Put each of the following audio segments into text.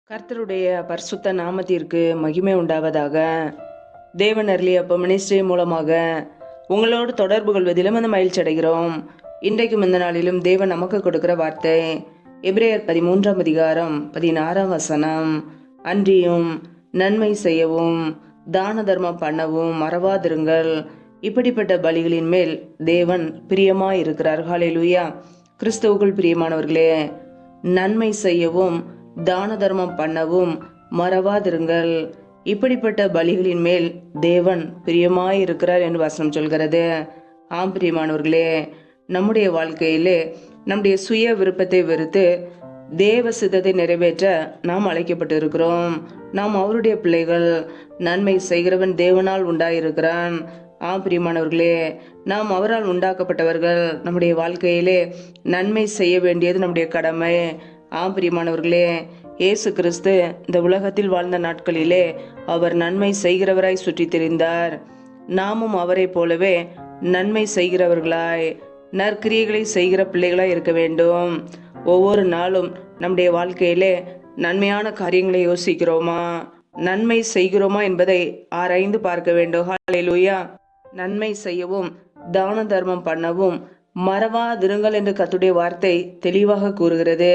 கர்த்தருடைய பரிசுத்த நாமத்திற்கு மகிமை உண்டாவதாக. தேவன் அருளிய அப்ப மினிஸ்ட்ரி மூலமாக உங்களோடு தொடர்பு கொள்வதிலும் அந்த மகிழ்ச்சி அடைகிறோம். இன்றைக்கும் இந்த நாளிலும் தேவன் நமக்கு கொடுக்கிற வார்த்தை எபிரேயர் 13ஆம் அதிகாரம் 16ஆம் வசனம். அன்றியும் நன்மை செய்யவும் தான தர்மம் பண்ணவும் மறவாதிருங்கள், இப்படிப்பட்ட பலிகளின் மேல் தேவன் பிரியமாயிருக்கிறார். ஹல்லேலூயா. கிறிஸ்துவுக்குள் பிரியமானவர்களே, நன்மை செய்யவும் தான தர்மம் பண்ணவும் மறவாதிருங்கள், இப்படிப்பட்ட பலிகளின் மேல் தேவன் பிரியமாயிருக்கிறார் என்று வசனம் சொல்கிறது. ஆம் பிரியமானவர்களே, நம்முடைய வாழ்க்கையிலே நம்முடைய சுய விருப்பத்தை வெறுத்து தேவ சித்தத்தை நிறைவேற்ற நாம் அழைக்கப்பட்டு இருக்கிறோம். நாம் அவருடைய பிள்ளைகள். நன்மை செய்கிறவன் தேவனால் உண்டாயிருக்கிறான். ஆம் பிரியமானவர்களே, நாம் அவரால் உண்டாக்கப்பட்டவர்கள். நம்முடைய வாழ்க்கையிலே நன்மை செய்ய வேண்டியது நம்முடைய கடமை. ஆம் பிரியமானவர்களே, இயேசு கிறிஸ்து இந்த உலகத்தில் வாழ்ந்த நாட்களிலே அவர் நன்மை செய்கிறவராய் சுற்றி திரிந்தார். நாமும் அவரை போலவே நன்மை செய்கிறவர்களாய் நற்கிரியைகளை செய்கிற பிள்ளைகளாய் இருக்க வேண்டும். ஒவ்வொரு நாளும் நம்முடைய வாழ்க்கையிலே நன்மையான காரியங்களை யோசிக்கிறோமா, நன்மை செய்கிறோமா என்பதை ஆராய்ந்து பார்க்க வேண்டும். ஹல்லேலூயா. நன்மை செய்யவும் தான தர்மம் பண்ணவும் மறவாதிருங்கள் என்று கர்த்தருடைய வார்த்தை தெளிவாக கூறுகிறது.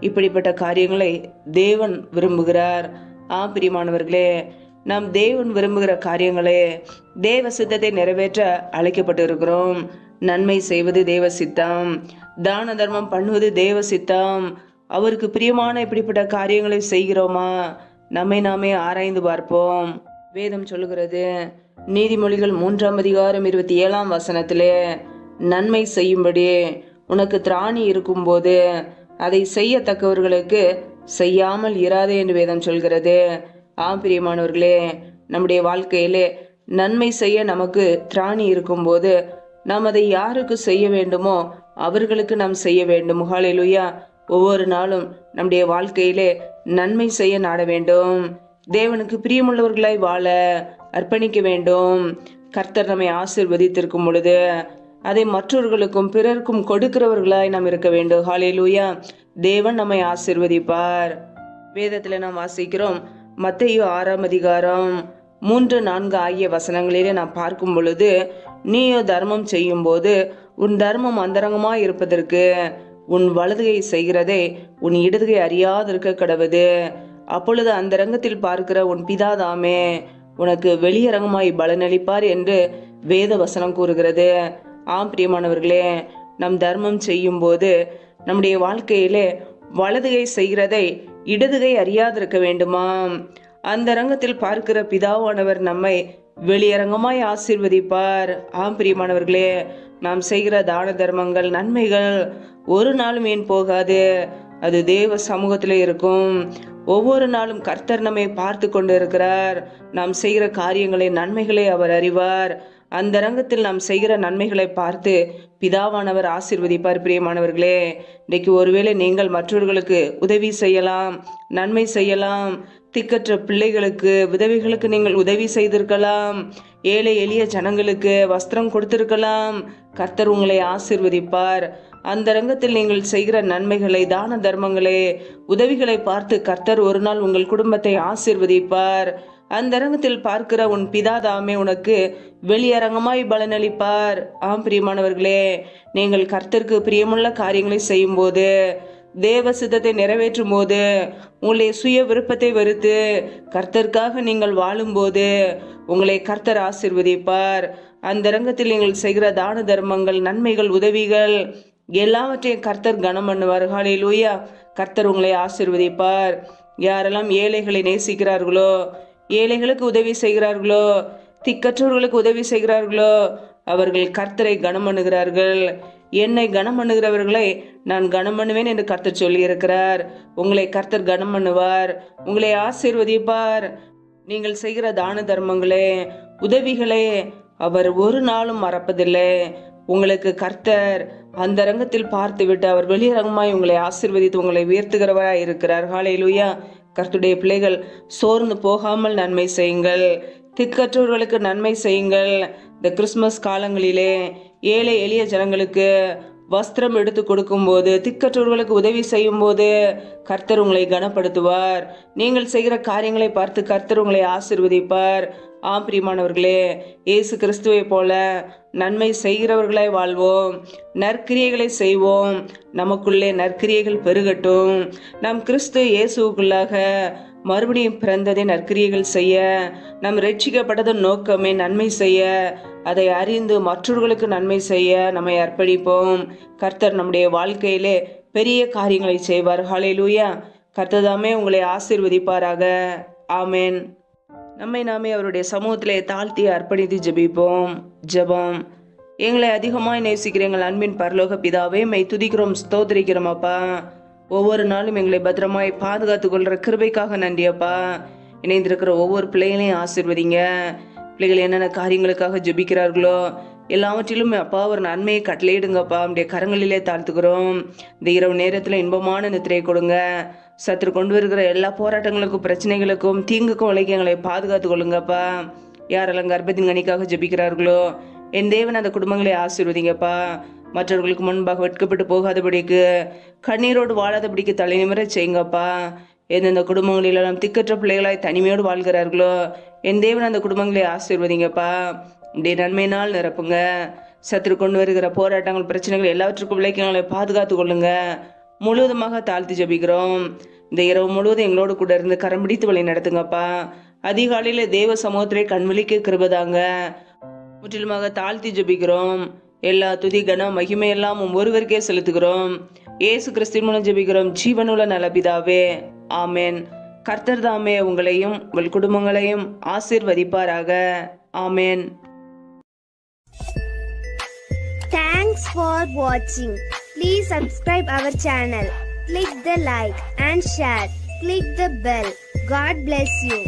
இப்படிப்பட்ட காரியங்களை தேவன் விரும்புகிறார். பிரியமானவர்களே, நாம் தேவன் விரும்புகிற காரியங்களே தேவ சித்தத்தை நிறைவேற்ற அழைக்கப்பட்டு இருக்கிறோம். நன்மை செய்வது தேவ சித்தம், தான தர்மம் பண்ணுவது தேவ சித்தம். அவருக்கு பிரியமான இப்படிப்பட்ட காரியங்களை செய்கிறோமா? நம்மை நாமே ஆராய்ந்து பார்ப்போம். வேதம் சொல்லுகிறது, நீதிமொழிகள் 3ஆம் அதிகாரம் 27ஆம் வசனத்திலே, நன்மை செய்யும்படி உனக்கு திராணி இருக்கும்போது அதை செய்யத்தக்கவர்களுக்கு செய்யாமல் இராதே என்று வேதம் சொல்கிறது. பிரியமானவர்களே, நம்முடைய வாழ்க்கையிலே நன்மை செய்ய நமக்கு திராணி இருக்கும்போது நாம் அதை யாருக்கு செய்ய வேண்டுமோ அவர்களுக்கு நாம் செய்ய வேண்டும். ஹல்லேலூயா. ஒவ்வொரு நாளும் நம்முடைய வாழ்க்கையிலே நன்மை செய்ய நாட வேண்டும். தேவனுக்கு பிரியமுள்ளவர்களாய் வாழ அர்ப்பணிக்க வேண்டும். கர்த்தர் நம்மை ஆசீர்வதித்திருக்கும் பொழுது அதை மற்றவர்களுக்கும் பிறருக்கும் கொடுக்கிறவர்களாய் நாம் இருக்க வேண்டும். ஹல்லேலூயா. தேவன் நம்மை ஆசீர்வதிப்பார். வேதத்தில் நாம் வாசிக்கிறோம், மத்தேயு 6ஆம் அதிகாரம் 3, 4 ஆகிய வசனங்களிலே நாம் பார்க்கும் பொழுது, நீயோ தர்மம் செய்யும் போது உன் தர்மம் அந்தரங்கமாய் இருப்பதற்கு உன் வலதுகை செய்கிறதை உன் இடதுகை அறியாதிருக்க கடவுது. அப்பொழுது அந்தரங்கத்தில் பார்க்கிற உன் பிதாதாமே உனக்கு வெளியரங்கமாய் பலனளிப்பார் என்று வேத வசனம் கூறுகிறது. பிரியமானவர்களே, நம் தர்மம் செய்யும் போது நம்முடைய வாழ்க்கையிலே வலதுகை செய்கிறதை இடதுகை அறியாதிருக்க வேண்டுமாம். அந்த அரங்கத்தில் பார்க்கிற பிதாவானவர் நம்மை வெளியரங்கமாய் ஆசீர்வதிப்பார். பிரியமானவர்களே, நாம் செய்கிற தான தர்மங்கள் நன்மைகள் ஒரு நாளும் ஏன் போகாது, அது தேவ சமூகத்திலே இருக்கும். ஒவ்வொரு நாளும் கர்த்தர் நம்மை பார்த்து கொண்டு இருக்கிறார். நாம் செய்கிற காரியங்களை நன்மைகளை அவர் அறிவார். அந்த ரங்கத்தில் நாம் செய்கிற நன்மைகளை பார்த்து பிதாவானவர் ஆசீர்வதிப்பார். பிரியமானவர்களே, இன்றைக்கு ஒருவேளை நீங்கள் மற்றவர்களுக்கு உதவி செய்யலாம், நன்மை செய்யலாம். திக்கற்ற பிள்ளைகளுக்கு, விதவைகளுக்கு நீங்கள் உதவி செய்திருக்கலாம். ஏழை எளிய ஜனங்களுக்கு வஸ்திரம் கொடுத்திருக்கலாம். கர்த்தர் உங்களை ஆசீர்வதிப்பார். அந்த ரங்கத்தில் நீங்கள் செய்கிற நன்மைகளை, தான தர்மங்களை, உதவிகளை பார்த்து கர்த்தர் ஒரு நாள் உங்கள் குடும்பத்தை ஆசீர்வதிப்பார். அந்த அரங்கத்தில் பார்க்கிற உன் பிதாதாமே உனக்கு வெளியரங்கமாய் பலனளிப்பார். பிரியமானவர்களே, நீங்கள் கர்த்தருக்கு பிரியமுள்ள காரியங்களை செய்யும் போது, தேவ சித்தத்தை நிறைவேற்றும் போது, உங்களுடைய சுய விருப்பத்தை வெறுத்து கர்த்தருக்காக நீங்கள் வாழும்போது உங்களை கர்த்தர் ஆசீர்வதிப்பார். அந்த அரங்கத்தில் நீங்கள் செய்கிற தான தர்மங்கள், நன்மைகள், உதவிகள் எல்லாவற்றையும் கர்த்தர் கனம் பண்ணுவார். ஹல்லேலூயா. கர்த்தர் உங்களை ஆசீர்வதிப்பார். யாரெல்லாம் ஏழைகளை நேசிக்கிறார்களோ, ஏழைகளுக்கு உதவி செய்கிறார்களோ, திக்கற்றவர்களுக்கு உதவி செய்கிறார்களோ, அவர்கள் கர்த்தரை கனம் பண்ணுகிறார்கள். என்னை கனம் பண்ணுகிறவர்களை நான் கனம் பண்ணுவேன் என்று கர்த்தர் சொல்லி இருக்கிறார். உங்களை கர்த்தர் கனம் பண்ணுவார், உங்களை ஆசீர்வதிப்பார். நீங்கள் செய்கிற தான தர்மங்களே, உதவிகளே அவர் ஒரு நாளும் மறப்பதில்லை. உங்களுக்கு கர்த்தர் அந்த ரங்கத்தில் பார்த்து விட்டு அவர் வெளியரங்கமாய் உங்களை ஆசீர்வதித்து உங்களை உயர்த்துகிறவராய் இருக்கிறார். ஹல்லேலூயா. கர்த்தருடைய பிள்ளைகள் சோர்ந்து போகாமல் நன்மை செய்யுங்கள். திக்கற்றவர்களுக்கு நன்மை செய்யுங்கள். இந்த கிறிஸ்துமஸ் காலங்களிலே ஏழை எளிய ஜனங்களுக்கு வஸ்திரம் எடுத்து கொடுக்கும் போது, திக்கற்றவர்களுக்கு உதவி செய்யும் போது கர்த்தர் உங்களை கனப்படுத்துவார். நீங்கள் செய்கிற காரியங்களை பார்த்து கர்த்தர் உங்களை ஆசீர்வதிப்பார். ஆம் பிரியமானவர்களே, இயேசு கிறிஸ்துவை போல நன்மை செய்கிறவர்களாய் வாழ்வோம், நற்கிரியைகளை செய்வோம். நமக்குள்ளே நற்கிரியைகள் பெருகட்டும். நம் கிறிஸ்து இயேசுக்குள்ளாக மறுபடியும் பிறந்ததை நற்கிரியைகள் செய்ய, நம் ரட்சிக்கப்பட்டதன் நோக்கமே நன்மை செய்ய, அதை அறிந்து மற்றவர்களுக்கு நன்மை செய்ய நம்மை அர்ப்பணிப்போம். கர்த்தர் நம்முடைய வாழ்க்கையிலே பெரிய காரியங்களை செய்வார். ஹல்லேலூயா. கர்த்தர் உங்களை ஆசீர்வதிப்பாராக. ஆமென். நம்மை நாமே அவருடைய சமூகத்திலே தாழ்த்தி அர்ப்பணித்து ஜெபிப்போம். ஜெபம். எங்களை அதிகமாய் நேசிக்கிற எங்கள் அன்பின் பரலோக பிதாவே, மெய் துதிக்கிறோம், ஸ்தோத்திரிக்கிறோம் அப்பா. ஒவ்வொரு நாளும் எங்களை பத்திரமாய் பாதுகாத்து கொள்கிற கிருபைக்காக நன்றி அப்பா. இணைந்திருக்கிற ஒவ்வொரு பிள்ளைகளையும் ஆசீர்வதிங்க. பிள்ளைகள் என்னென்ன காரியங்களுக்காக ஜெபிக்கிறார்களோ எல்லாவற்றிலும் அப்பா ஒரு நன்மையை கட்டளையிடுங்கப்பா. நம்முடைய கரங்களிலே தாழ்த்துக்கிறோம். இந்த இரவு நேரத்தில் இன்பமான நித்திரையை கொடுங்க. சத்துரு கொண்டு வருகிற எல்லா போராட்டங்களுக்கும் பிரச்சனைகளுக்கும் தீங்குக்கும் விலைக்கு எங்களை பாதுகாத்து கொள்ளுங்கப்பா. யாரெல்லாம் கர்ப்பத்தின் கனிக்காக ஜெபிக்கிறார்களோ என் தேவன் அந்த குடும்பங்களை ஆசீர்வதிங்கப்பா. மற்றவர்களுக்கு முன்பாக வெட்கப்பட்டு போகாதபடிக்கு, கண்ணீரோடு வாழாதபடிக்கு தலை நிமிர செய்யுங்கப்பா. எந்தெந்த குடும்பங்களிலெல்லாம் திக்கற்ற பிள்ளைகளாய் தனிமையோடு வாழ்கிறார்களோ என் தேவன் அந்த குடும்பங்களை ஆசீர்வதிங்கப்பா. இப்படியே நன்மையினால் நிரப்புங்க. சத்துரு கொண்டு வருகிற போராட்டங்கள் பிரச்சனைகள் எல்லாவற்றுக்கும் விலைக்கு எங்களை பாதுகாத்து கொள்ளுங்க. முழுவதுமாக தாழ்த்தி ஜெபிக்கிறோம். இந்த இரவு முழுவதும் எங்களோடு கூட இருந்து கரம் பிடித்து வழி நடத்துங்கப்பா. அதிகாலையில தேவ சமூகத்திலே கண்விழிக்க கிருபதாங்க. முற்றிலுமாக தாழ்த்தி ஜெபிக்கிறோம். எல்லா துதி கனம் மகிமையெல்லாம் ஒருவருக்கே செலுத்துகிறோம். இயேசு கிறிஸ்துவின் மூலம் ஜெபிக்கிறோம் ஜீவனுள்ள நல்ல பிதாவே. ஆமென். கர்த்தர் தாமே உங்களையும் உங்கள் குடும்பங்களையும் ஆசீர்வதிப்பாராக. ஆமென். Thanks for watching. Please subscribe our channel. Click the like and share. Click the bell. God bless you.